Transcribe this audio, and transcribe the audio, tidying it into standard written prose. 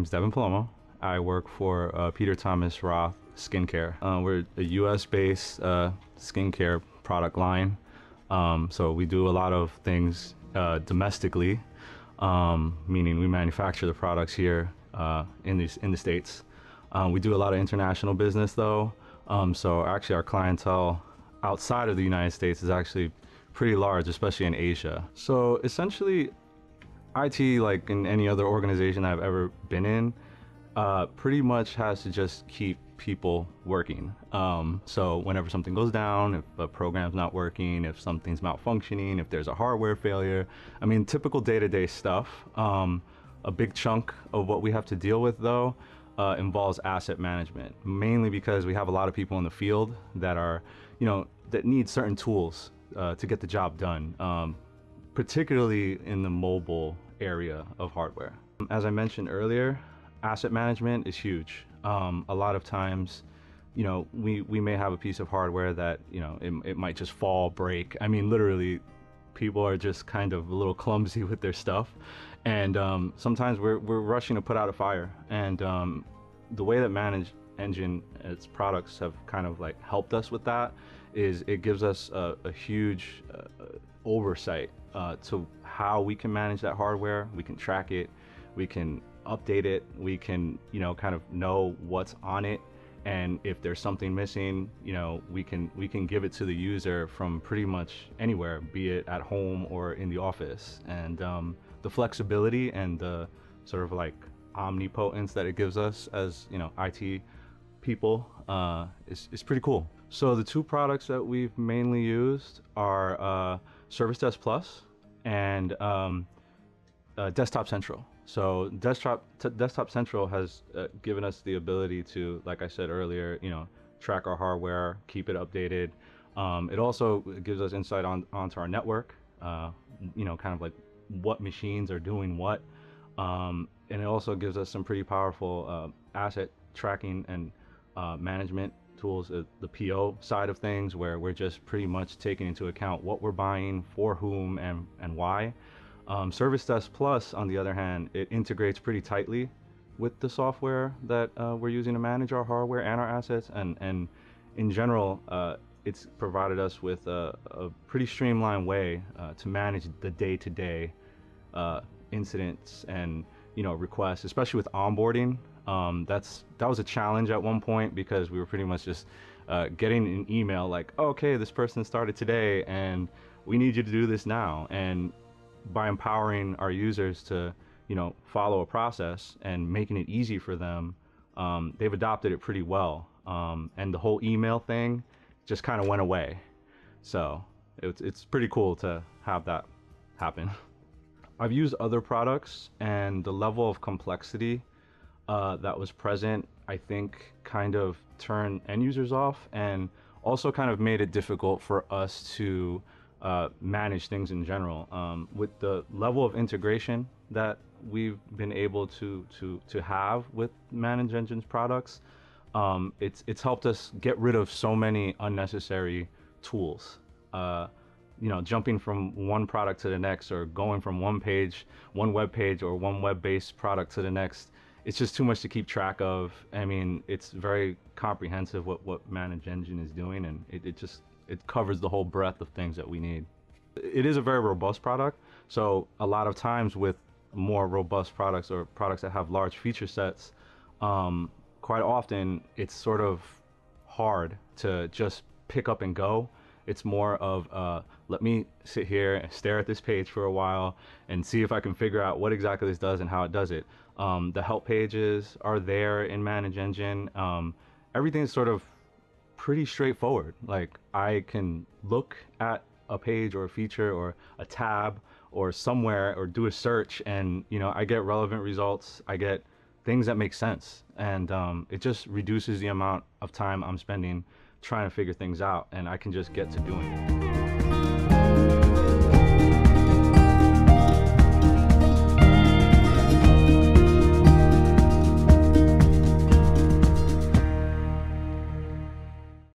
name's Devin Palomo. I work for Peter Thomas Roth Skincare. We're a US-based skincare product line. So we do a lot of things domestically, meaning we manufacture the products here in the States. We do a lot of international business though. So actually our clientele outside of the United States is actually pretty large, especially in Asia. So essentially, IT, like in any other organization I've ever been in, pretty much has to just keep people working. So whenever something goes down, if a program's not working, if something's malfunctioning, if there's a hardware failure, I mean, typical day-to-day stuff. A big chunk of what we have to deal with though involves asset management, mainly because we have a lot of people in the field that are, that need certain tools to get the job done. Particularly in the mobile area of hardware. As I mentioned earlier, asset management is huge. A lot of times, we may have a piece of hardware that, it might just fall, break. I mean, literally, people are just kind of a little clumsy with their stuff. And sometimes we're rushing to put out a fire. And the way that ManageEngine, its products have kind of like helped us with that is it gives us a huge oversight to how we can manage that hardware. We can track it, we can update it, we can kind of know what's on it, and if there's something missing, we can give it to the user from pretty much anywhere, be it at home or in the office. And the flexibility and the sort of like omnipotence that it gives us as IT people is pretty cool. So the two products that we've mainly used are ServiceDesk Plus and Desktop Central. So Desktop Central has given us the ability to, like I said earlier, track our hardware, keep it updated. It also gives us insight onto our network, kind of like what machines are doing what. And it also gives us some pretty powerful asset tracking and management tools, the PO side of things, where we're just pretty much taking into account what we're buying, for whom, and why. ServiceDesk Plus, on the other hand, it integrates pretty tightly with the software that we're using to manage our hardware and our assets, and in general, it's provided us with a pretty streamlined way to manage the day-to-day incidents and requests, especially with onboarding. That was a challenge at one point because we were pretty much just getting an email like, oh, okay, this person started today and we need you to do this now. And by empowering our users to follow a process and making it easy for them, they've adopted it pretty well. And the whole email thing just kind of went away. So it's pretty cool to have that happen. I've used other products, and the level of complexity that was present, I think, kind of turned end users off, and also kind of made it difficult for us to manage things in general. With the level of integration that we've been able to have with ManageEngine's products, it's helped us get rid of so many unnecessary tools. Jumping from one product to the next, or going from one web page or one web-based product to the next, it's just too much to keep track of. I mean, it's very comprehensive what ManageEngine is doing, and it covers the whole breadth of things that we need. It is a very robust product, so a lot of times with more robust products or products that have large feature sets, quite often it's sort of hard to just pick up and go. It's more of let me sit here and stare at this page for a while and see if I can figure out what exactly this does and how it does it. The help pages are there in ManageEngine. Everything is sort of pretty straightforward. Like, I can look at a page or a feature or a tab or somewhere or do a search, and I get relevant results. I get things that make sense, and it just reduces the amount of time I'm spending trying to figure things out, and I can just get to doing it.